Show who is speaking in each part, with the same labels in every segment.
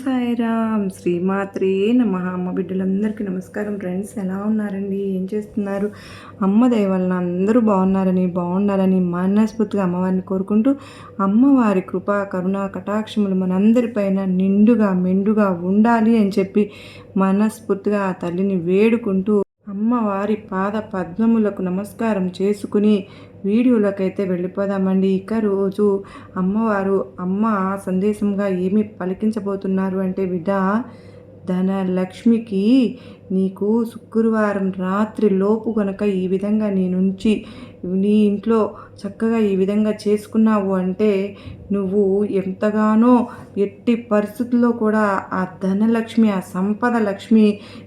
Speaker 1: సాయిరామ్ శ్రీమాత్రే నమః. అమ్మ బిడ్డలందరికీ నమస్కారం ఫ్రెండ్స్. ఎలా ఉన్నారండి? ఏం చేస్తున్నారు? అమ్మ దయ వలన అందరూ బాగుండాలని మనస్ఫూర్తిగా అమ్మవారిని కోరుకుంటూ, అమ్మవారి కృప కరుణ కటాక్షములు మనందరిపైన నిండుగా మెండుగా ఉండాలి అని చెప్పి మనస్ఫూర్తిగా ఆ తల్లిని వేడుకుంటూ అమ్మవారి పాద పద్మములకు నమస్కారం చేసుకుని వీడియోలకైతే వెళ్ళిపోదామండి. ఇక రోజు అమ్మవారు సందేశంగా ఏమి పలికించబోతున్నారు అంటే, బిడ్డ ధనలక్ష్మికి నీకు శుక్రవారం రాత్రి లోపు గనక ఈ విధంగా నీ ఇంట్లో చక్కగా ఈ విధంగా చేసుకున్నావు అంటే నువ్వు ఎంతగానో ఎట్టి పరిస్థితుల్లో కూడా ఆ ధనలక్ష్మి, ఆ సంపద లక్ష్మి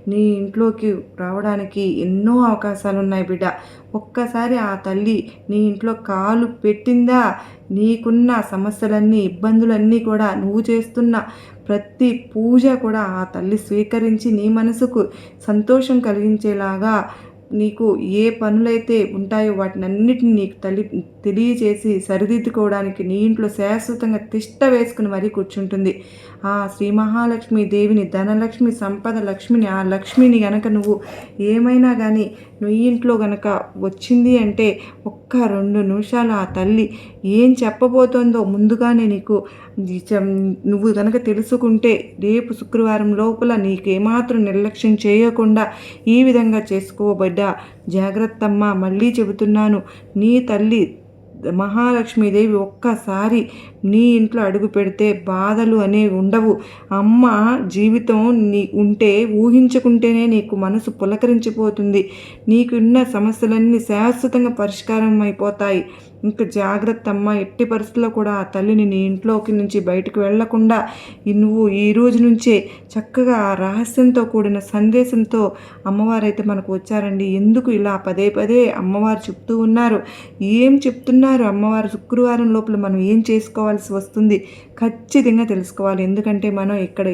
Speaker 1: నీ ఇంట్లోకి రావడానికి ఎన్నో అవకాశాలు ఉన్నాయి బిడ్డ. ఒక్కసారి ఆ తల్లి నీ ఇంట్లో కాలు పెట్టిందా, నీకున్న సమస్యలన్నీ ఇబ్బందులన్నీ కూడా నువ్వు చేస్తున్న ప్రతి పూజ కూడా ఆ తల్లి స్వీకరించి నీ మనసుకు సంతోషం కలిగించేలాగా నీకు ఏ పనులైతే ఉంటాయో వాటినన్నిటిని నీకు తెలియచేసి సరిదిద్దుకోవడానికి నీ ఇంట్లో శాశ్వతంగా తిష్ట వేసుకుని మరీ కూర్చుంటుంది. ఆ శ్రీ మహాలక్ష్మి దేవిని, ధనలక్ష్మి, సంపద లక్ష్మిని, ఆ లక్ష్మిని గనక నువ్వు ఏమైనా కానీ నీ ఇంట్లో గనక వచ్చింది అంటే ఒక్క 2 నిమిషాలు ఆ తల్లి ఏం చెప్పబోతోందో ముందుగానే నువ్వు కనుక తెలుసుకుంటే రేపు శుక్రవారం లోపల నీకేమాత్రం నిర్లక్ష్యం చేయకుండా ఈ విధంగా చేసుకోబడ్డ జాగ్రత్తమ్మ. మళ్ళీ చెబుతున్నాను, నీ తల్లి మహాలక్ష్మీదేవి ఒక్కసారి నీ ఇంట్లో అడుగు పెడితే బాధలు అనేవి ఉండవు. అమ్మ జీవితం ఉంటే ఊహించుకుంటేనే నీకు మనసు పులకరించిపోతుంది. నీకున్న సమస్యలన్నీ శాశ్వతంగా పరిష్కారం అయిపోతాయి. ఇంకా జాగ్రత్త అమ్మ. ఎట్టి పరిస్థితుల్లో కూడా ఆ తల్లిని నీ ఇంట్లోకి నుంచి బయటకు వెళ్లకుండా నువ్వు ఈ రోజు నుంచే చక్కగా ఆ రహస్యంతో కూడిన సందేశంతో అమ్మవారైతే మనకు వచ్చారండి. ఎందుకు ఇలా పదే పదే అమ్మవారు చెప్తూ ఉన్నారు? ఏం చెప్తున్నారు అమ్మవారు? శుక్రవారం లోపల మనం ఏం చేసుకోవాల్సి వస్తుంది ఖచ్చితంగా తెలుసుకోవాలి. ఎందుకంటే మనం ఇక్కడ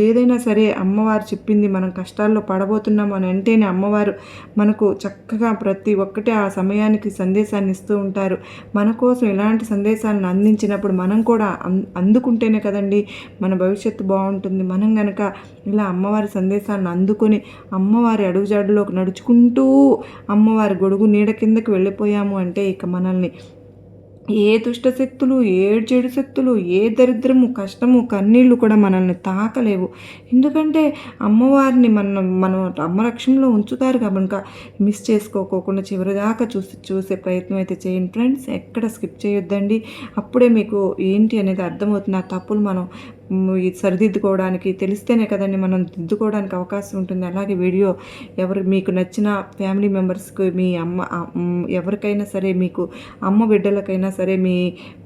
Speaker 1: ఏదైనా సరే అమ్మవారు చెప్పింది మనం కష్టాల్లో పడబోతున్నాం అని అంటేనే అమ్మవారు మనకు చక్కగా ప్రతి ఒక్కటి ఆ సమయానికి సందేశాన్ని ఇస్తూ ఉంటారు. మన కోసం ఇలాంటి సందేశాలను అందించినప్పుడు మనం కూడా అందుకుంటేనే కదండి మన భవిష్యత్తు బాగుంటుంది. మనం కనుక ఇలా అమ్మవారి సందేశాలను అందుకొని అమ్మవారి అడుగుజాడులోకి నడుచుకుంటూ అమ్మవారి గొడుగు నీడ కిందకి వెళ్ళిపోయాము అంటే ఇక మనల్ని ఏ దుష్టశక్తులు, ఏ చెడు శక్తులు, ఏ దరిద్రము, కష్టము, కన్నీళ్లు కూడా మనల్ని తాకలేవు. ఎందుకంటే అమ్మవారిని మనం అమ్మరక్షణలో ఉంచుతారు కనుక మిస్ చేసుకోకుండా చివరిదాకా చూసే ప్రయత్నం అయితే చేయండి ఫ్రెండ్స్. ఎక్కడ స్కిప్ చేయొద్దండి. అప్పుడే మీకు ఏంటి అనేది అర్థమవుతుంది. ఆ తప్పులు మనం సరిదిద్దుకోవడానికి తెలిస్తేనే కదండి మనం దిద్దుకోవడానికి అవకాశం ఉంటుంది. అలాగే వీడియో మీకు నచ్చిన ఫ్యామిలీ మెంబర్స్కి, మీ ఎవరికైనా సరే, మీకు అమ్మ బిడ్డలకైనా సరే, మీ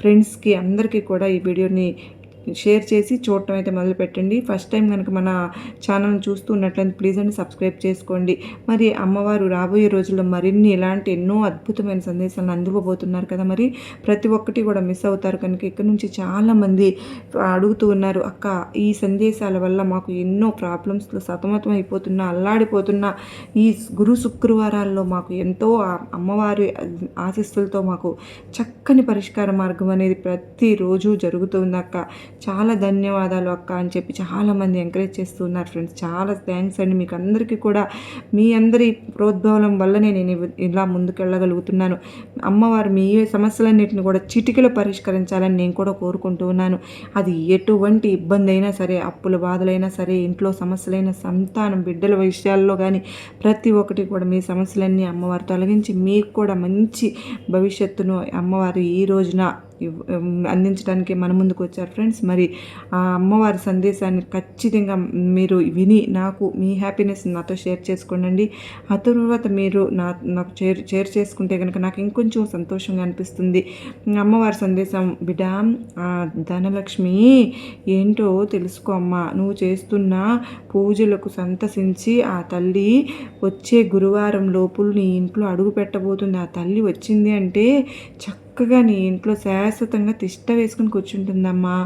Speaker 1: ఫ్రెండ్స్కి అందరికీ కూడా ఈ వీడియోని షేర్ చేసి చూడటం అయితే మొదలుపెట్టండి. ఫస్ట్ టైం కనుక మన ఛానల్ని చూస్తూ ఉన్నట్లయితే ప్లీజ్ అండి సబ్స్క్రైబ్ చేసుకోండి. మరి అమ్మవారు రాబోయే రోజుల్లో మరిన్ని ఇలాంటి ఎన్నో అద్భుతమైన సందేశాలను అందుకోబోతున్నారు కదా. మరి ప్రతి ఒక్కటి కూడా మిస్ అవుతారు కనుక ఇక్కడ నుంచి చాలామంది అడుగుతూ ఉన్నారు, అక్క ఈ సందేశాల వల్ల మాకు ఎన్నో ప్రాబ్లమ్స్లో సతమతం అయిపోతున్నా, అల్లాడిపోతున్నా, ఈ గురు శుక్రవారాల్లో మాకు ఎంతో అమ్మవారి ఆశీస్సులతో మాకు చక్కని పరిష్కార మార్గం అనేది ప్రతిరోజు జరుగుతుంది అక్క, చాలా ధన్యవాదాలు అక్క అని చెప్పి చాలామంది ఎంకరేజ్ చేస్తూ ఉన్నారు ఫ్రెండ్స్. చాలా థ్యాంక్స్ అండి. మీకు అందరికీ కూడా మీ అందరి ప్రోద్బలం వల్లనే నేను ఇలా ముందుకెళ్ళగలుగుతున్నాను. అమ్మవారు మీ సమస్యలన్నింటిని కూడా చిటికలో పరిష్కరించాలని నేను కూడా కోరుకుంటూ ఉన్నాను. అది ఎటువంటి ఇబ్బంది అయినా సరే, అప్పుల బాధలైనా సరే, ఇంట్లో సమస్యలైన, సంతానం, బిడ్డల విషయాల్లో కానీ ప్రతి ఒక్కటి కూడా మీ సమస్యలన్నీ అమ్మవారు తొలగించి మీకు కూడా మంచి భవిష్యత్తును అమ్మవారు ఈ రోజున అందించడానికి మన ముందుకు వచ్చారు ఫ్రెండ్స్. మరి ఆ అమ్మవారి సందేశాన్ని ఖచ్చితంగా మీరు విని నాకు మీ హ్యాపీనెస్ నాతో షేర్ చేసుకోండి. ఆ తర్వాత మీరు నాకు షేర్ చేసుకుంటే కనుక నాకు ఇంకొంచెం సంతోషంగా అనిపిస్తుంది. అమ్మవారి సందేశం, బిడ్డ ధనలక్ష్మి ఏంటో తెలుసుకో అమ్మ. నువ్వు చేస్తున్న పూజలకు సంతసించి ఆ తల్లి వచ్చే గురువారం లోపులు నీ ఇంట్లో అడుగు పెట్టబోతుంది. ఆ తల్లి వచ్చింది అంటే చక్కగా నీ ఇంట్లో శాశ్వతంగా తిష్ట వేసుకుని కూర్చుంటుందమ్మా.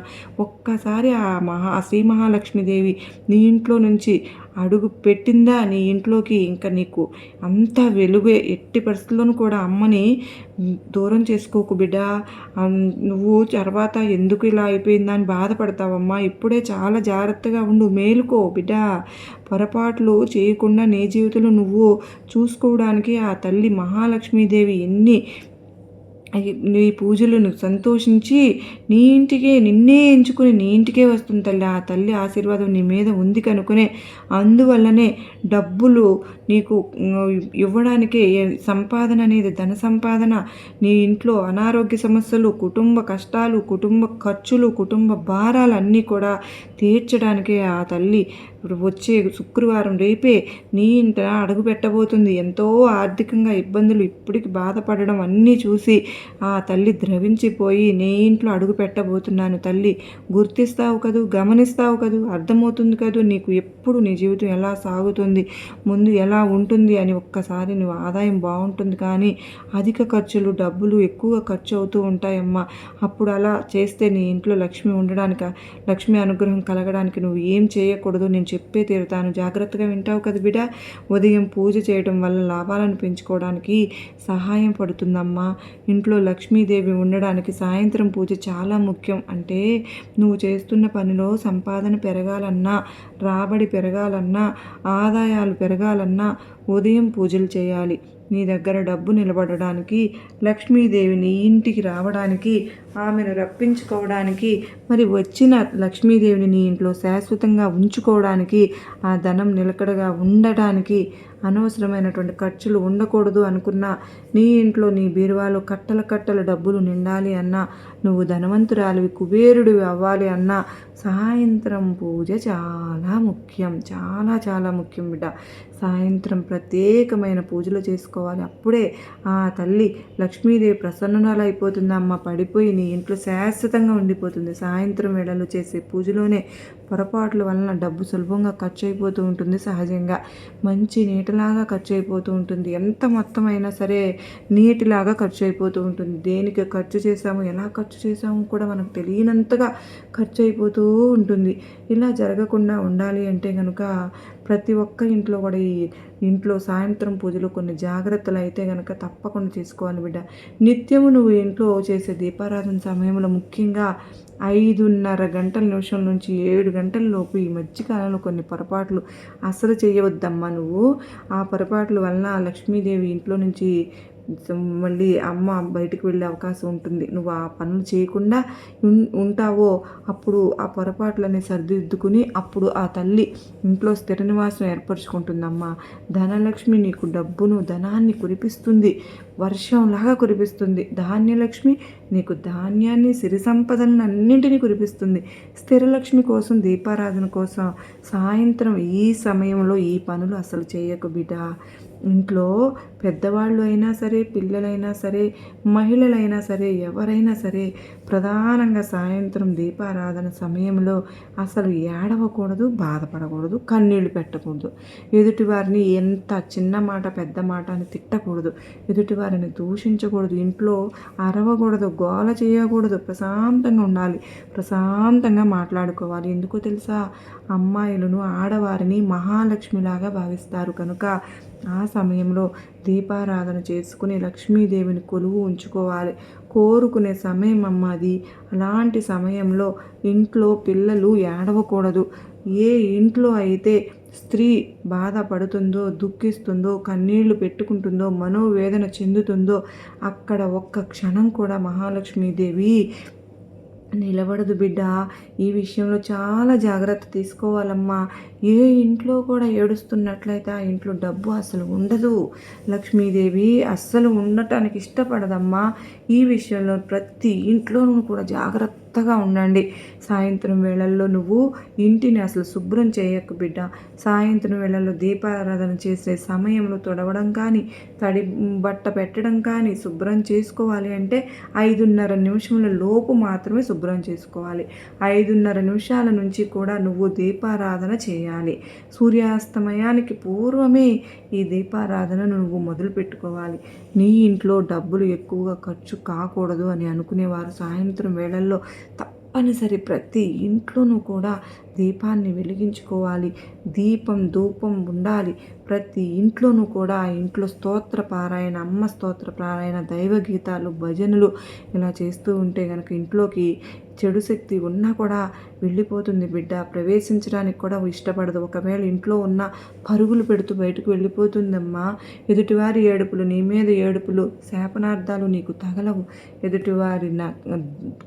Speaker 1: ఒక్కసారి ఆ శ్రీ మహాలక్ష్మీదేవి నీ ఇంట్లో నుంచి అడుగు పెట్టిందా నీ ఇంట్లోకి, ఇంకా నీకు అంతా వెలుగే. ఎట్టి పరిస్థితుల్లోనూ కూడా అమ్మని దూరం చేసుకోకు బిడ్డ. నువ్వు తర్వాత ఎందుకు ఇలా అయిపోయిందా అని బాధపడతావమ్మా. ఇప్పుడే చాలా జాగ్రత్తగా ఉండు, మేలుకో బిడ్డ. పొరపాట్లు చేయకుండా నీ జీవితంలో నువ్వు చూసుకోవడానికి ఆ తల్లి మహాలక్ష్మీదేవి ఎన్ని నీ పూజలను సంతోషించి నీ ఇంటికే నిన్నే ఎంచుకుని నీ ఇంటికే వస్తుంది తల్లి. ఆ తల్లి ఆశీర్వాదం నీ మీద ఉంది కనుకనే, అందువల్లనే డబ్బులు నీకు ఇవ్వడానికే సంపాదన అనేది, ధన సంపాదన, నీ ఇంట్లో అనారోగ్య సమస్యలు, కుటుంబ కష్టాలు, కుటుంబ ఖర్చులు, కుటుంబ భారాలు అన్నీ కూడా తీర్చడానికే ఆ తల్లి వచ్చే శుక్రవారం రేపే నీ ఇంట అడుగు పెట్టబోతుంది. ఎంతో ఆర్థికంగా ఇబ్బందులు, ఇప్పటికి బాధపడడం అన్నీ చూసి ఆ తల్లి ద్రవించిపోయి నీ ఇంట్లో అడుగు పెట్టబోతున్నాను తల్లి, గుర్తిస్తావు కదూ, గమనిస్తావు కదూ, అర్థమవుతుంది కదూ నీకు ఎప్పుడు నీ జీవితం ఎలా సాగుతుంది, ముందు ఎలా ఉంటుంది అని. ఒక్కసారి నువ్వు ఆదాయం బాగుంటుంది కానీ అధిక ఖర్చులు, డబ్బులు ఎక్కువగా ఖర్చు అవుతూ ఉంటాయమ్మా. అప్పుడు అలా చేస్తే నీ ఇంట్లో లక్ష్మి ఉండడానికి, లక్ష్మి అనుగ్రహం కలగడానికి నువ్వు ఏం చేయకూడదు, నేను చెప్పే తీరుతాను. జాగ్రత్తగా వింటావు కదా బిడ్డ. ఉదయం పూజ చేయడం వల్ల లాభాలను పెంచుకోవడానికి సహాయం పడుతుందమ్మా. ఇంట్లో లక్ష్మీదేవి ఉండడానికి సాయంత్రం పూజ చాలా ముఖ్యం. అంటే నువ్వు చేస్తున్న పనిలో సంపాదన పెరగాలన్నా, రాబడి పెరగాలన్నా, ఆదాయాలు పెరగాలన్నా ఉదయం పూజలు చేయాలి. నీ దగ్గర డబ్బు నిలబడడానికి, లక్ష్మీదేవి నీ ఇంటికి రావడానికి, ఆమెను రప్పించుకోవడానికి, మరి వచ్చిన లక్ష్మీదేవిని నీ ఇంట్లో శాశ్వతంగా ఉంచుకోవడానికి, ఆ ధనం నిలకడగా ఉండడానికి, అనవసరమైనటువంటి ఖర్చులు ఉండకూడదు అనుకున్నా, నీ ఇంట్లో నీ బీరువాలో కట్టల కట్టల డబ్బులు నిండాలి అన్నా, నువ్వు ధనవంతురాలివి, కుబేరుడివి అవ్వాలి అన్నా సాయంత్రం పూజ చాలా ముఖ్యం. చాలా చాలా ముఖ్యం బిడ్డ. సాయంత్రం ప్రత్యేకమైన పూజలు చేసుకోవాలి. అప్పుడే ఆ తల్లి లక్ష్మీదేవి ప్రసన్నురాలైపోతుందమ్మ. పడిపోయి నీ ఇంట్లో శాశ్వతంగా ఉండిపోతుంది. సాయంత్రం వేళలో చేసే పూజలోనే పొరపాట్ల వలన డబ్బు సులభంగా ఖర్చు అయిపోతూ ఉంటుంది. సహజంగా మంచి నీటిలాగా ఖర్చు అయిపోతూ ఉంటుంది. ఎంత మొత్తం అయినా సరే నీటిలాగా ఖర్చు అయిపోతూ ఉంటుంది. దేనికి ఖర్చు చేసాము, ఎలా ఖర్చు చేసాము కూడా మనకు తెలియనంతగా ఖర్చు అయిపోతూ ఉంటుంది. ఇలా జరగకుండా ఉండాలి అంటే కనుక ప్రతి ఒక్క ఇంట్లో కూడా ఈ ఇంట్లో సాయంత్రం పూజలు కొన్ని జాగ్రత్తలు అయితే కనుక తప్పకుండా చేసుకోవాలి బిడ్డ. నిత్యము నువ్వు ఇంట్లో చేసే దీపారాధన సమయంలో ముఖ్యంగా 5:30 గంటల నిమిషం నుంచి 7 గంటల లోపు ఈ మధ్యకాలంలో కొన్ని పొరపాట్లు అసలు చేయవద్దమ్మా నువ్వు. ఆ పొరపాట్ల వలన లక్ష్మీదేవి ఇంట్లో నుంచి మళ్ళీ అమ్మ బయటకు వెళ్ళే అవకాశం ఉంటుంది. నువ్వు ఆ పనులు చేయకుండా ఉంటావో అప్పుడు ఆ పొరపాట్లని సరిదిద్దుకుని అప్పుడు ఆ తల్లి ఇంట్లో స్థిర నివాసం ఏర్పరచుకుంటుందమ్మా. ధనలక్ష్మి నీకు డబ్బును, ధనాన్ని కురిపిస్తుంది, వర్షంలాగా కురిపిస్తుంది. ధాన్యలక్ష్మి నీకు ధాన్యాన్ని, సిరి సంపదలను అన్నింటినీ కురిపిస్తుంది. స్థిరలక్ష్మి కోసం, దీపారాధన కోసం సాయంత్రం ఈ సమయంలో ఈ పనులు అసలు చేయకు బిడ్డ. ఇంట్లో పెద్దవాళ్ళు అయినా సరే, పిల్లలైనా సరే, మహిళలైనా సరే, ఎవరైనా సరే ప్రధానంగా సాయంత్రం దీపారాధన సమయంలో అసలు ఏడవకూడదు, బాధపడకూడదు, కన్నీళ్లు పెట్టకూడదు. ఎదుటివారిని ఎంత చిన్న మాట పెద్ద మాట అని తిట్టకూడదు, ఎదుటివారిని దూషించకూడదు, ఇంట్లో అరవకూడదు, గోల చేయకూడదు. ప్రశాంతంగా ఉండాలి, ప్రశాంతంగా మాట్లాడుకోవాలి. ఎందుకో తెలుసా, అమ్మాయిలను, ఆడవారిని మహాలక్ష్మిలాగా భావిస్తారు కనుక ఆ సమయంలో దీపారాధన చేసుకుని లక్ష్మీదేవిని కొలువు ఉంచుకోవాలి. కోరుకునే సమయం అమ్మ అది. అలాంటి సమయంలో ఇంట్లో పిల్లలు ఏడవకూడదు. ఏ ఇంట్లో అయితే స్త్రీ బాధపడుతుందో, దుఃఖిస్తుందో, కన్నీళ్లు పెట్టుకుంటుందో, మనోవేదన చెందుతుందో అక్కడ ఒక్క క్షణం కూడా మహాలక్ష్మీదేవి నిలబడదు బిడ్డ. ఈ విషయంలో చాలా జాగ్రత్త తీసుకోవాలమ్మా. ఏ ఇంట్లో కూడా ఏడుస్తున్నట్లయితే ఆ ఇంట్లో డబ్బు అసలు ఉండదు. లక్ష్మీదేవి అస్సలు ఉండటానికి ఇష్టపడదమ్మా. ఈ విషయంలో ప్రతి ఇంట్లోనూ కూడా జాగ్రత్తగా ఉండండి. సాయంత్రం వేళల్లో నువ్వు ఇంటిని అసలు శుభ్రం చేయకు బిడ్డ. సాయంత్రం వేళల్లో దీపారాధన చేసే సమయంలో తొడవడం కానీ, తడి బట్ట పెట్టడం కానీ, శుభ్రం చేసుకోవాలి అంటే 5:30 నిమిషముల లోపు మాత్రమే శుభ్రం చేసుకోవాలి. 5:30 నిమిషాల నుంచి కూడా నువ్వు దీపారాధన చేయాలి. సూర్యాస్తమయానికి పూర్వమే ఈ దీపారాధనను నువ్వు మొదలు పెట్టుకోవాలి. నీ ఇంట్లో డబ్బులు ఎక్కువగా ఖర్చు కాకూడదు అని అనుకునేవారు సాయంత్రం వేళల్లో తప్పనిసరి ప్రతి ఇంట్లోనూ కూడా దీపాన్ని వెలిగించుకోవాలి. దీపం ధూపం ఉండాలి. ప్రతి ఇంట్లోనూ కూడా ఆ ఇంట్లో స్తోత్ర పారాయణ, అమ్మ స్తోత్ర పారాయణ, దైవ గీతాలు, భజనలు ఇలా చేస్తూ ఉంటే గనక ఇంట్లోకి చెడు శక్తి ఉన్నా కూడా వెళ్ళిపోతుంది బిడ్డ. ప్రవేశించడానికి కూడా ఇష్టపడదు. ఒకవేళ ఇంట్లో ఉన్న పరుగులు పెడుతూ బయటకు వెళ్ళిపోతుందమ్మా. ఎదుటివారి ఏడుపులు, నీ మీద ఏడుపులు, శాపనార్థాలు నీకు తగలవు. ఎదుటివారి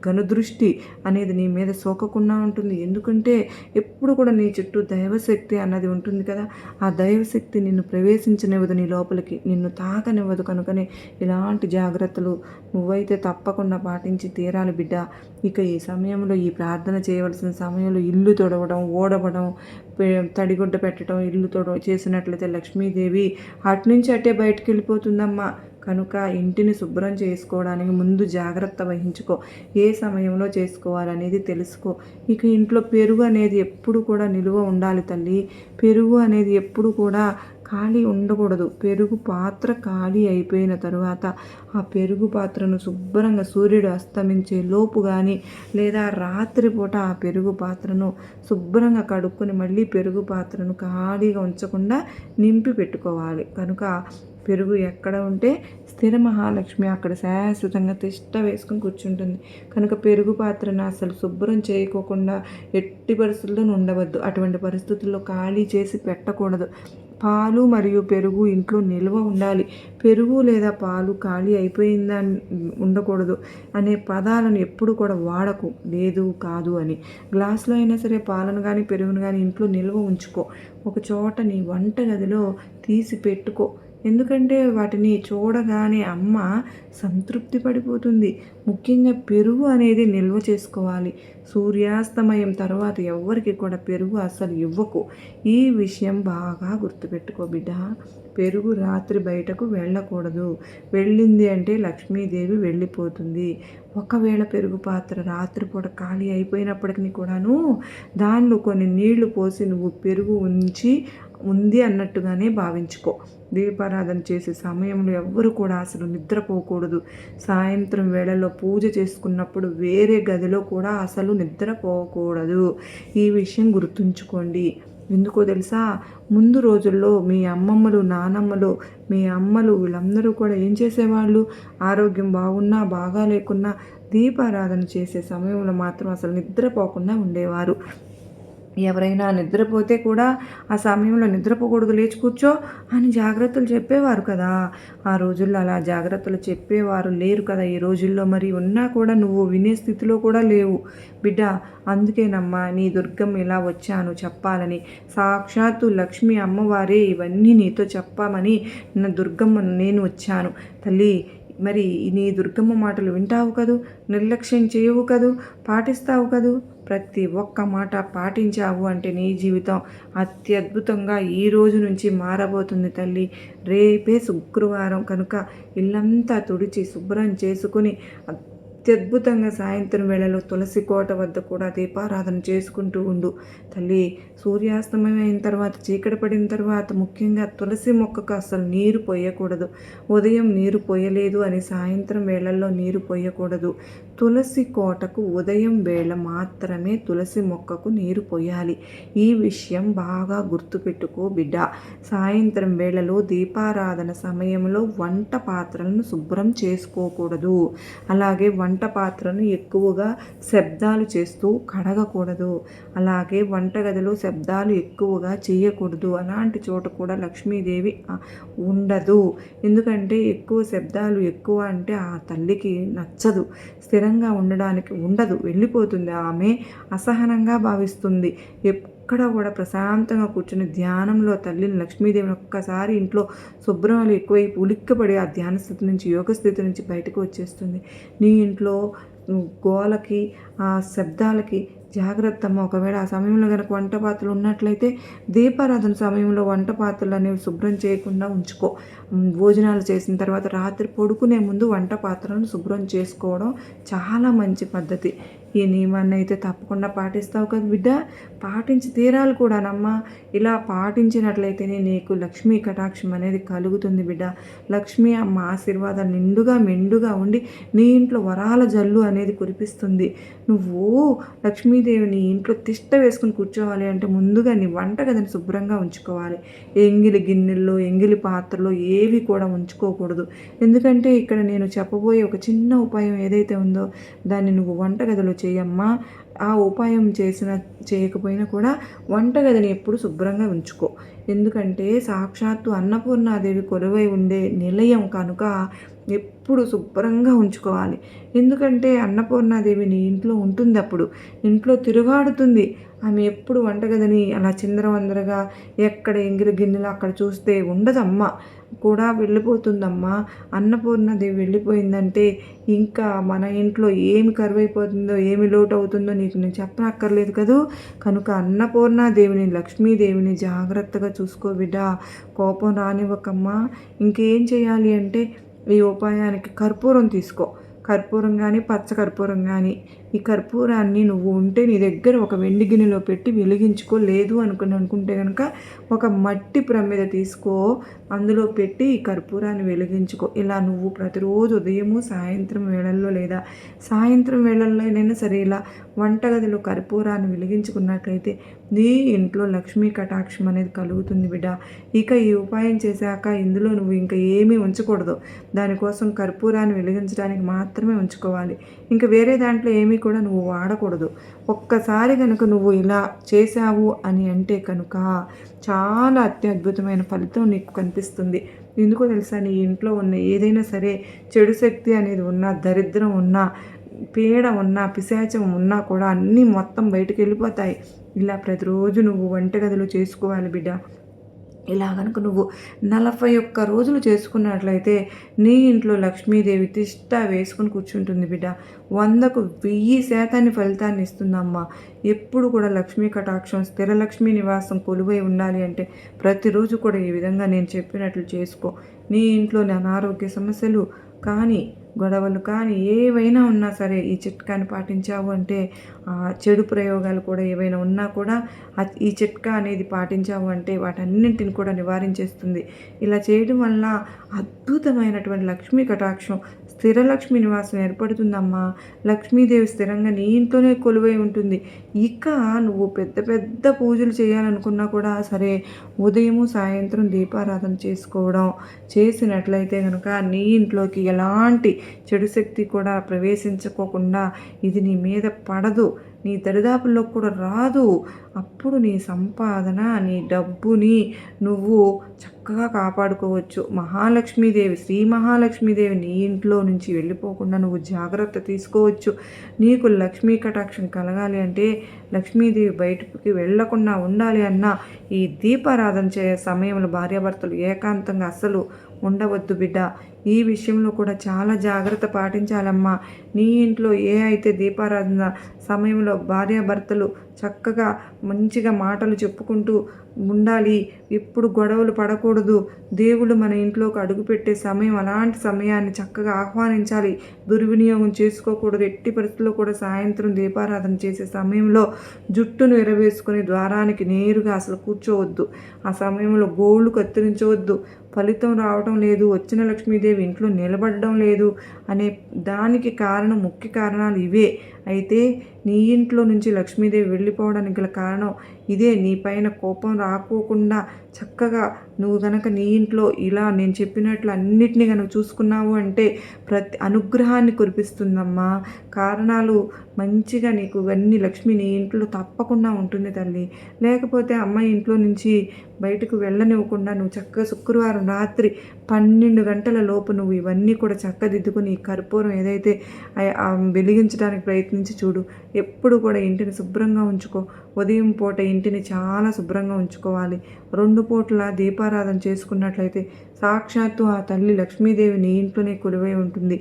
Speaker 1: కనుదృష్టి అనేది నీ మీద సోకకుండా ఉంటుంది. ఎందుకంటే ఎప్పుడు కూడా నీ చుట్టూ దైవశక్తి అన్నది ఉంటుంది కదా. ఆ దైవశక్తి నిన్ను ప్రవేశించనివ్వదు, నీ లోపలికి నిన్ను తాకనివ్వదు. కనుకనే ఇలాంటి జాగ్రత్తలు నువ్వైతే తప్పకుండా పాటించి తీరాలి బిడ్డ. ఇక ఈ సమయంలో ఈ ప్రార్థన చేయవలసిన సమయంలో ఇల్లు తొడవడం, ఓడవడం, తడిగుడ్డ పెట్టడం, ఇల్లు చేసినట్లయితే లక్ష్మీదేవి అటునుంచి అట్టే బయటకు వెళ్ళిపోతుందమ్మా. కనుక ఇంటిని శుభ్రం చేసుకోవడానికి ముందు జాగ్రత్త వహించుకో. ఏ సమయంలో చేసుకోవాలనేది తెలుసుకో. ఇక ఇంట్లో పెరుగు అనేది ఎప్పుడు కూడా నిలువ ఉండాలి తల్లి. పెరుగు అనేది ఎప్పుడు కూడా ఖాళీ ఉండకూడదు. పెరుగు పాత్ర ఖాళీ అయిపోయిన తరువాత ఆ పెరుగు పాత్రను శుభ్రంగా సూర్యుడు అస్తమించే లోపు కానీ లేదా రాత్రిపూట ఆ పెరుగు పాత్రను శుభ్రంగా కడుక్కొని మళ్ళీ పెరుగు పాత్రను ఖాళీగా ఉంచకుండా నింపి పెట్టుకోవాలి. కనుక పెరుగు ఎక్కడ ఉంటే స్థిర మహాలక్ష్మి అక్కడ శాశ్వతంగా తిష్ట వేసుకుని కూర్చుంటుంది. కనుక పెరుగు పాత్రను అసలు శుభ్రం చేయకోకుండా ఎట్టి పరిస్థితుల్లో ఉండవద్దు. అటువంటి పరిస్థితుల్లో ఖాళీ చేసి పెట్టకూడదు. పాలు మరియు పెరుగు ఇంట్లో నిల్వ ఉండాలి. పెరుగు లేదా పాలు ఖాళీ అయిపోయిందా ఉండకూడదు అనే పదాలను ఎప్పుడు కూడా వాడకు. లేదు కాదు అని. గ్లాసులో అయినా సరే పాలను కానీ పెరుగును కానీ ఇంట్లో నిల్వ ఉంచుకో. ఒక చోట నీ వంటగదిలో తీసి పెట్టుకో. ఎందుకంటే వాటిని చూడగానే అమ్మ సంతృప్తి పడిపోతుంది. ముఖ్యంగా పెరుగు అనేది నిల్వ చేసుకోవాలి. సూర్యాస్తమయం తర్వాత ఎవ్వరికి కూడా పెరుగు అసలు ఇవ్వకు. ఈ విషయం బాగా గుర్తుపెట్టుకో బిడ్డ. పెరుగు రాత్రి బయటకు వెళ్ళకూడదు. వెళ్ళింది అంటే లక్ష్మీదేవి వెళ్ళిపోతుంది. ఒకవేళ పెరుగు పాత్ర రాత్రిపూట ఖాళీ అయిపోయినప్పటికీ కూడాను దానిలో కొన్ని నీళ్లు పోసి నువ్వు పెరుగు ఉంది అన్నట్టుగానే భావించుకో. దీపారాధన చేసే సమయంలో ఎవ్వరు కూడా అసలు నిద్రపోకూడదు. సాయంత్రం వేళల్లో పూజ చేసుకున్నప్పుడు వేరే గదిలో కూడా అసలు నిద్రపోకూడదు. ఈ విషయం గుర్తుంచుకోండి. ఎందుకో తెలుసా, ముందు రోజుల్లో మీ అమ్మమ్మలు, నానమ్మలు, మీ అమ్మలు వీళ్ళందరూ కూడా ఏం చేసేవాళ్ళు? ఆరోగ్యం బాగున్నా బాగా లేకున్నా దీపారాధన చేసే సమయంలో మాత్రం అసలు నిద్రపోకుండా ఉండేవారు. ఎవరైనా నిద్రపోతే కూడా ఆ సమయంలో నిద్రపోకూడదు, లేచి కూర్చో అని జాగ్రత్తలు చెప్పేవారు కదా. ఆ రోజుల్లో అలా జాగ్రత్తలు చెప్పేవారు లేరు కదా ఈ రోజుల్లో. మరి ఉన్నా కూడా నువ్వు వినే స్థితిలో కూడా లేవు బిడ్డ. అందుకేనమ్మా నీ దుర్గమ్మ ఇలా వచ్చాను చెప్పాలని. సాక్షాత్తు లక్ష్మీ అమ్మవారే ఇవన్నీ నీతో చెప్పామని నా దుర్గమ్మ నేను వచ్చాను తల్లి. మరి నీ దుర్గమ్మ మాటలు వింటావు కదూ, నిర్లక్ష్యం చేయవు కదూ, పాటిస్తావు కదూ. ప్రతి ఒక్క మాట పాటించావు అంటే నీ జీవితం అత్యద్భుతంగా ఈ రోజు నుంచి మారబోతుంది తల్లి. రేపే శుక్రవారం కనుక ఇల్లంతా తుడిచి శుభ్రం చేసుకుని అత్యద్భుతంగా సాయంత్రం వేళలో తులసి కోట వద్ద కూడా దీపారాధన చేసుకుంటూ ఉండు తల్లి. సూర్యాస్తమయం అయిన తర్వాత, చీకటి పడిన తర్వాత ముఖ్యంగా తులసి మొక్కకు అసలు నీరు పోయకూడదు. ఉదయం నీరు పోయలేదు అని సాయంత్రం వేళల్లో నీరు పోయకూడదు. తులసి కోటకు ఉదయం వేళ మాత్రమే తులసి మొక్కకు నీరు పోయాలి. ఈ విషయం బాగా గుర్తుపెట్టుకో బిడ్డ. సాయంత్రం వేళలో దీపారాధన సమయంలో వంట పాత్రలను శుభ్రం చేసుకోకూడదు. అలాగే వంట పాత్రను ఎక్కువగా శబ్దాలు చేస్తూ కడగకూడదు. అలాగే వంటగదిలో శబ్దాలు ఎక్కువగా చేయకూడదు. అలాంటి చోట కూడా లక్ష్మీదేవి ఉండదు. ఎందుకంటే ఎక్కువ శబ్దాలు ఎక్కువ అంటే ఆ తల్లికి నచ్చదు. స్థిరంగా ఉండడానికి ఉండదు, వెళ్ళిపోతుంది. ఆమె అసహనంగా భావిస్తుంది. ఎక్కడ కూడా ప్రశాంతంగా కూర్చుని ధ్యానంలో తల్లిని లక్ష్మీదేవిని ఒక్కసారి ఇంట్లో శుభ్రాలు ఎక్కువైపు ఉలిక్కపడి ఆ ధ్యాన స్థితి నుంచి, యోగ స్థితి నుంచి బయటకు వచ్చేస్తుంది. నీ ఇంట్లో గోలకి ఆ శబ్దాలకి జాగ్రత్త అమ్మ. ఒకవేళ ఆ సమయంలో కనుక వంట పాత్రలు ఉన్నట్లయితే దీపారాధన సమయంలో వంట పాత్రలు అనేవి శుభ్రం చేయకుండా ఉంచుకో. భోజనాలు చేసిన తర్వాత రాత్రి పడుకునే ముందు వంట పాత్రలను శుభ్రం చేసుకోవడం చాలా మంచి పద్ధతి. ఈ నియమాన్ని అయితే తప్పకుండా పాటిస్తావు కదా బిడ్డ? పాటించి తీరాలి కూడానమ్మా. ఇలా పాటించినట్లయితేనే నీకు లక్ష్మీ కటాక్షం అనేది కలుగుతుంది బిడ్డ. లక్ష్మీ అమ్మ ఆశీర్వాదాలు నిండుగా మెండుగా ఉండి నీ ఇంట్లో వరాల జల్లు అనేది కురిపిస్తుంది. నువ్వు లక్ష్మీదేవి నీ ఇంట్లో తిష్ట వేసుకుని కూర్చోవాలి అంటే ముందుగా నీ వంటగదిని శుభ్రంగా ఉంచుకోవాలి. ఎంగిలి గిన్నెల్లో, ఎంగిలి పాత్రలో ఏవి కూడా ఉంచుకోకూడదు. ఎందుకంటే ఇక్కడ నేను చెప్పబోయే ఒక చిన్న ఉపాయం ఏదైతే ఉందో దాన్ని నువ్వు వంటగదిలో చేయమ్మా. ఆ ఉపాయం చేయకపోయినా కూడా వంటగదిని ఎప్పుడు శుభ్రంగా ఉంచుకో. ఎందుకంటే సాక్షాత్తు అన్నపూర్ణాదేవి కొలువై ఉండే నిలయం కనుక ఎప్పుడు శుభ్రంగా ఉంచుకోవాలి. ఎందుకంటే అన్నపూర్ణాదేవి నీ ఇంట్లో ఉంటుంది, అప్పుడు ఇంట్లో తిరుగాడుతుంది. ఆమె ఎప్పుడు వంటగదిని అలా చిందరవందరగా ఎక్కడ ఎంగిలి గిన్నెలు అక్కడ చూస్తే ఉండదమ్మ కూడా వెళ్ళిపోతుందమ్మా. అన్నపూర్ణాదేవి వెళ్ళిపోయిందంటే ఇంకా మన ఇంట్లో ఏమి కరువైపోతుందో, ఏమి లోటు అవుతుందో నీకు నేను చెప్పనక్కర్లేదు కదూ. కనుక అన్నపూర్ణాదేవిని, లక్ష్మీదేవిని జాగ్రత్తగా చూసుకో బిడ్డ. కోపం రానివ్వకమ్మా. ఇంకేం చేయాలి అంటే ఈ ఉపాయానికి కర్పూరం తీసుకో. కర్పూరం కానీ, పచ్చ కర్పూరం కానీ. ఈ కర్పూరాన్ని నువ్వు ఉంటే నీ దగ్గర ఒక వెండి గిన్నెలో పెట్టి వెలిగించుకో. లేదు అనుకుంటే కనుక ఒక మట్టి ప్రమిద తీసుకో, అందులో పెట్టి ఈ కర్పూరాన్ని వెలిగించుకో. ఇలా నువ్వు ప్రతిరోజు ఉదయము సాయంత్రం వేళల్లో లేదా సాయంత్రం వేళల్లోనైనా సరే ఇలా వంటగదిలో కర్పూరాన్ని వెలిగించుకున్నట్లయితే నీ ఇంట్లో లక్ష్మీ కటాక్షం అనేది కలుగుతుంది బిడ్డ. ఇక ఈ ఉపాయం చేశాక ఇందులో నువ్వు ఇంకా ఏమీ ఉంచకూడదు. దానికోసం కర్పూరాన్ని వెలిగించడానికి మాత్రమే ఉంచుకోవాలి. ఇంకా వేరే దాంట్లో ఏమీ కూడా నువ్వు వాడకూడదు. ఒక్కసారి కనుక నువ్వు ఇలా చేశావు అని అంటే కనుక చాలా అత్యద్భుతమైన ఫలితం నీకు కనిపిస్తుంది. ఎందుకో తెలుసా? నీ ఇంట్లో ఉన్న ఏదైనా సరే చెడు శక్తి అనేది ఉన్నా, దరిద్రం ఉన్నా, పీడ ఉన్నా, పిశాచం ఉన్నా కూడా అన్నీ మొత్తం బయటకు వెళ్ళిపోతాయి. ఇలా ప్రతిరోజు నువ్వు వంటగదిలో చేసుకోవాలి బిడ్డ. ఇలా కనుక నువ్వు 41 రోజులు చేసుకున్నట్లయితే నీ ఇంట్లో లక్ష్మీదేవి తిష్ట వేసుకుని కూర్చుంటుంది బిడ్డ. 100కు 1000% ఫలితాన్ని ఇస్తుందమ్మా. ఎప్పుడు కూడా లక్ష్మీ కటాక్షం, స్థిర లక్ష్మీ నివాసం కొలువై ఉండాలి అంటే ప్రతిరోజు కూడా ఈ విధంగా నేను చెప్పినట్లు చేసుకో. నీ ఇంట్లోని అనారోగ్య సమస్యలు కానీ, గొడవలు కానీ ఏవైనా ఉన్నా సరే ఈ చిట్కాని పాటించావు అంటే చెడు ప్రయోగాలు కూడా ఏవైనా ఉన్నా కూడా ఈ చిట్కా అనేది పాటించావు అంటే వాటన్నింటిని కూడా నివారించేస్తుంది. ఇలా చేయడం వల్ల అద్భుతమైనటువంటి లక్ష్మీ కటాక్షం, స్థిర లక్ష్మీ నివాసం ఏర్పడుతుందమ్మా. లక్ష్మీదేవి స్థిరంగా నీ ఇంట్లోనే కొలువై ఉంటుంది. ఇక నువ్వు పెద్ద పెద్ద పూజలు చేయాలనుకున్నా కూడా సరే ఉదయము సాయంత్రం దీపారాధన చేసుకోవడం చేసినట్లయితే కనుక నీ ఇంట్లోకి ఎలాంటి చెడు శక్తి కూడా ప్రవేశించుకోకుండా ఇది నీ మీద పడదు, నీ దరిదాపుల్లో కూడా రాదు. అప్పుడు నీ సంపాదన, నీ డబ్బుని నువ్వు చక్కగా కాపాడుకోవచ్చు. మహాలక్ష్మీదేవి, శ్రీ మహాలక్ష్మీదేవి నీ ఇంట్లో నుంచి వెళ్ళిపోకుండా నువ్వు జాగ్రత్త తీసుకోవచ్చు. నీకు లక్ష్మీ కటాక్షం కలగాలి అంటే, లక్ష్మీదేవి బయటకి వెళ్లకుండా ఉండాలి అన్నా ఈ దీపారాధన చేసే సమయంలో భార్యాభర్తలు ఏకాంతంగా అస్సలు ఉండవద్దు బిడ్డ. ఈ విషయంలో కూడా చాలా జాగ్రత్త పాటించాలమ్మా. నీ ఇంట్లో ఏ అయితే దీపారాధన సమయంలో భార్యాభర్తలు చక్కగా మంచిగా మాటలు చెప్పుకుంటూ ఉండాలి, ఎప్పుడు గొడవలు పడకూడదు. దేవుడు మన ఇంట్లోకి అడుగుపెట్టే సమయం అలాంటి సమయాన్ని చక్కగా ఆహ్వానించాలి, దుర్వినియోగం చేసుకోకూడదు. ఎట్టి పరిస్థితుల్లో కూడా సాయంత్రం దీపారాధన చేసే సమయంలో జుట్టును ఎరవేసుకొని ద్వారానికి నేరుగా అసలు కూర్చోవద్దు. ఆ సమయంలో గోళ్ళు కత్తిరించవద్దు. ఫలితం రావడం లేదు, వచ్చిన లక్ష్మీదేవి ఇంట్లో నిలబడడం లేదు అనే దానికి ముఖ్య కారణాలు ఇవే. అయితే నీ ఇంట్లో నుంచి లక్ష్మీదేవి వెళ్ళిపోవడానికి గల కారణం ఇదే. నీ పైన కోపం రాకోకుండా చక్కగా నువ్వు కనుక నీ ఇంట్లో ఇలా నేను చెప్పినట్లు అన్నిటినీ కనుక చూసుకున్నావు అంటే ప్రతి అనుగ్రహాన్ని కురిపిస్తుందమ్మా. కారణాలు మంచిగా నీకు ఇవన్నీ లక్ష్మి నీ ఇంట్లో తప్పకుండా ఉంటుంది తల్లి. లేకపోతే అమ్మాయి ఇంట్లో నుంచి బయటకు వెళ్ళనివ్వకుండా నువ్వు చక్కగా శుక్రవారం రాత్రి 12 గంటల లోపు నువ్వు ఇవన్నీ కూడా చక్కదిద్దుకుని ఈ కర్పూరం ఏదైతే వెలిగించడానికి ప్రయత్నించి చూడు. ఎప్పుడు కూడా ఇంటిని శుభ్రంగా ఉంచుకో. ఉదయం పూట ఇంటిని చాలా శుభ్రంగా ఉంచుకోవాలి. 2 పూటల దీపారాధన చేసుకున్నట్లయితే సాక్షాత్తు ఆ తల్లి లక్ష్మీదేవి నీ ఇంట్లోనే కొలువై ఉంటుంది.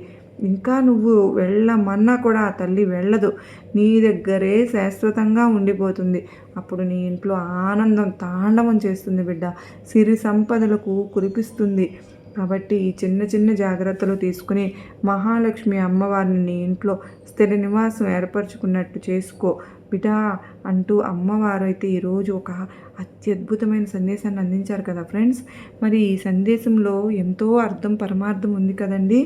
Speaker 1: ఇంకా నువ్వు వెళ్ళమన్నా కూడా ఆ తల్లి వెళ్ళదు, నీ దగ్గరే శాశ్వతంగా ఉండిపోతుంది. అప్పుడు నీ ఇంట్లో ఆనందం తాండవం చేస్తుంది బిడ్డ. సిరి సంపదలకు కురిపిస్తుంది. కాబట్టి ఈ చిన్న చిన్న జాగ్రత్తలు తీసుకుని మహాలక్ష్మి అమ్మవారిని నీ ఇంట్లో స్థిర నివాసం ఏర్పరచుకున్నట్టు చేసుకో బిడ్డా అంటూ అమ్మవారు అయితే ఈరోజు ఒక అత్యద్భుతమైన సందేశాన్ని అందించారు కదా ఫ్రెండ్స్. మరి ఈ సందేశంలో ఎంతో అర్థం పరమార్థం ఉంది కదండి.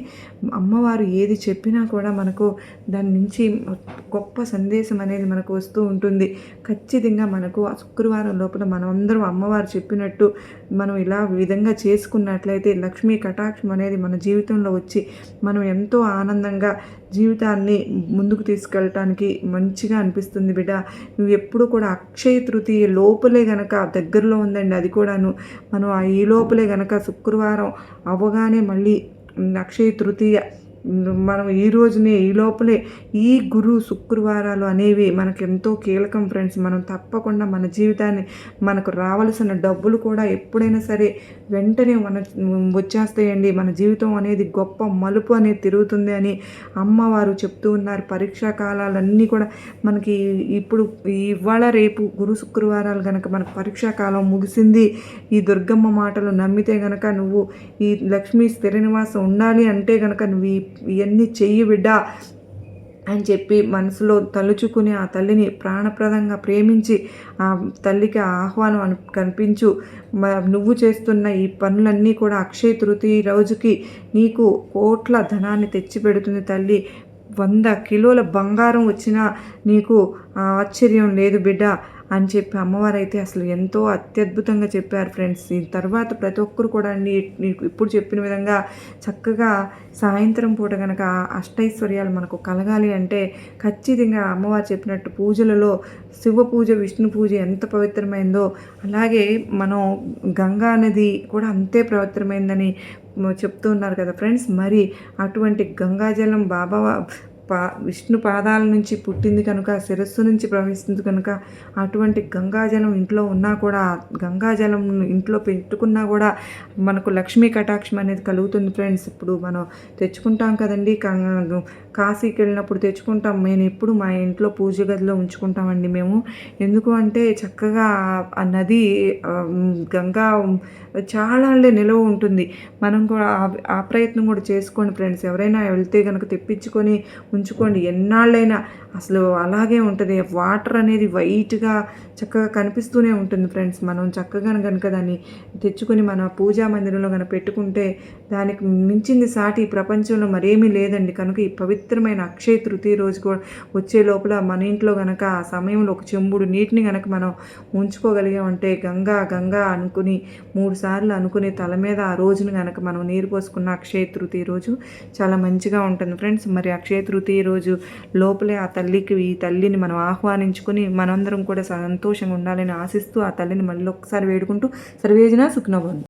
Speaker 1: అమ్మవారు ఏది చెప్పినా కూడా మనకు దాని నుంచి గొప్ప సందేశం అనేది మనకు వస్తూ ఉంటుంది. ఖచ్చితంగా మనకు ఆ శుక్రవారం లోపల మనమందరం అమ్మవారు చెప్పినట్టు మనం ఇలా విధంగా చేసుకున్నట్లయితే లక్ష్మీ కటాక్షం అనేది మన జీవితంలో వచ్చి మనం ఎంతో ఆనందంగా జీవితాన్ని ముందుకు తీసుకెళ్ళటానికి మంచిగా అనిపిస్తుంది బిడ్డ. నువ్వు ఎప్పుడు కూడా అక్షయ తృతీయ లోపలే గనక దగ్గరలో ఉందండి, అది కూడాను మనం ఈ లోపలే గనక శుక్రవారం అవ్వగానే మళ్ళీ అక్షయ తృతీయ మనం ఈ రోజునే ఈ లోపలే ఈ గురు శుక్రవారాలు అనేవి మనకు ఎంతో కీలకం ఫ్రెండ్స్. మనం తప్పకుండా మన జీవితాన్ని మనకు రావాల్సిన డబ్బులు కూడా ఎప్పుడైనా సరే వెంటనే వచ్చేస్తాయండి. మన జీవితం అనేది గొప్ప మలుపు అనేది తిరుగుతుంది అని అమ్మవారు చెప్తూ ఉన్నారు. పరీక్షా కాలాలన్నీ కూడా మనకి ఇప్పుడు ఇవాళ రేపు గురు శుక్రవారాలు కనుక మనకు పరీక్షా కాలం ముగిసింది. ఈ దుర్గమ్మ మాటలు నమ్మితే గనక నువ్వు ఈ లక్ష్మీ స్థిర నివాసం ఉండాలి అంటే గనక నువ్వు ఇవన్నీ చెయ్యి బిడ్డా అని చెప్పి మనసులో తలుచుకుని ఆ తల్లిని ప్రాణప్రదంగా ప్రేమించి ఆ తల్లికి ఆహ్వానం కనిపించు. నువ్వు చేస్తున్న ఈ పనులన్నీ కూడా అక్షయ తృతీయ రోజుకి నీకు కోట్ల ధనాన్ని తెచ్చిపెడుతుంది తల్లి. 100 కిలోల బంగారం వచ్చినా నీకు ఆశ్చర్యం లేదు బిడ్డ అని చెప్పి అమ్మవారు అయితే అసలు ఎంతో అత్యద్భుతంగా చెప్పారు ఫ్రెండ్స్. ఈ తర్వాత ప్రతి ఒక్కరు కూడా ఇప్పుడు చెప్పిన విధంగా చక్కగా సాయంత్రం పూట కనుక అష్టైశ్వర్యాలు మనకు కలగాలి అంటే ఖచ్చితంగా అమ్మవారు చెప్పినట్టు పూజలలో శివ పూజ విష్ణు పూజ ఎంత పవిత్రమైందో అలాగే మనం గంగా నది కూడా అంతే పవిత్రమైందని చెప్తూ ఉన్నారు కదా ఫ్రెండ్స్. మరి అటువంటి గంగాజలం విష్ణు పాదాల నుంచి పుట్టింది కనుక శిరస్సు నుంచి ప్రవహిస్తుంది కనుక అటువంటి గంగాజలం ఇంట్లో ఉన్నా కూడా గంగాజలం ఇంట్లో పెట్టుకున్నా కూడా మనకు లక్ష్మీ కటాక్షం అనేది కలుగుతుంది ఫ్రెండ్స్. ఇప్పుడు మనం తెచ్చుకుంటాం కదండి, కాశీకి వెళ్ళినప్పుడు తెచ్చుకుంటాం. నేను ఎప్పుడు మా ఇంట్లో పూజ గదిలో ఉంచుకుంటామండి మేము. ఎందుకు అంటే చక్కగా ఆ నది గంగా చాలా నిలవ ఉంటుంది. మనం కూడా ఆ ప్రయత్నం కూడా చేసుకోండి ఫ్రెండ్స్. ఎవరైనా వెళ్తే కనుక తెప్పించుకొని ఉంచుకోండి, ఎన్నాళ్ళైనా అసలు అలాగే ఉంటుంది. వాటర్ అనేది వైట్గా చక్కగా కనిపిస్తూనే ఉంటుంది ఫ్రెండ్స్. మనం చక్కగా కనుక దాన్ని తెచ్చుకొని మన పూజా మందిరంలో కనుక పెట్టుకుంటే దానికి మించింది సాటి ప్రపంచంలో మరేమీ లేదండి. కనుక ఈ పవిత్రమైన అక్షయ తృతీయ రోజు కూడా వచ్చే లోపల మన ఇంట్లో కనుక ఆ సమయంలో ఒక చెంబుడు నీటిని కనుక మనం ఉంచుకోగలిగామంటే గంగా గంగా అనుకుని 3 సార్లు అనుకుని తల మీద ఆ రోజున కనుక మనం నీరు పోసుకున్న అక్షయ తృతీయ రోజు చాలా మంచిగా ఉంటుంది ఫ్రెండ్స్. మరి అక్షయ తృతీయ రోజు లోపలే ఆ ఈ తల్లిని మనం ఆహ్వానించుకొని మనందరం కూడా సంతోషంగా ఉండాలని ఆశిస్తూ ఆ తల్లిని మళ్ళీ ఒకసారి వేడుకుంటూ సర్వేజన సుఖినోభవంతు.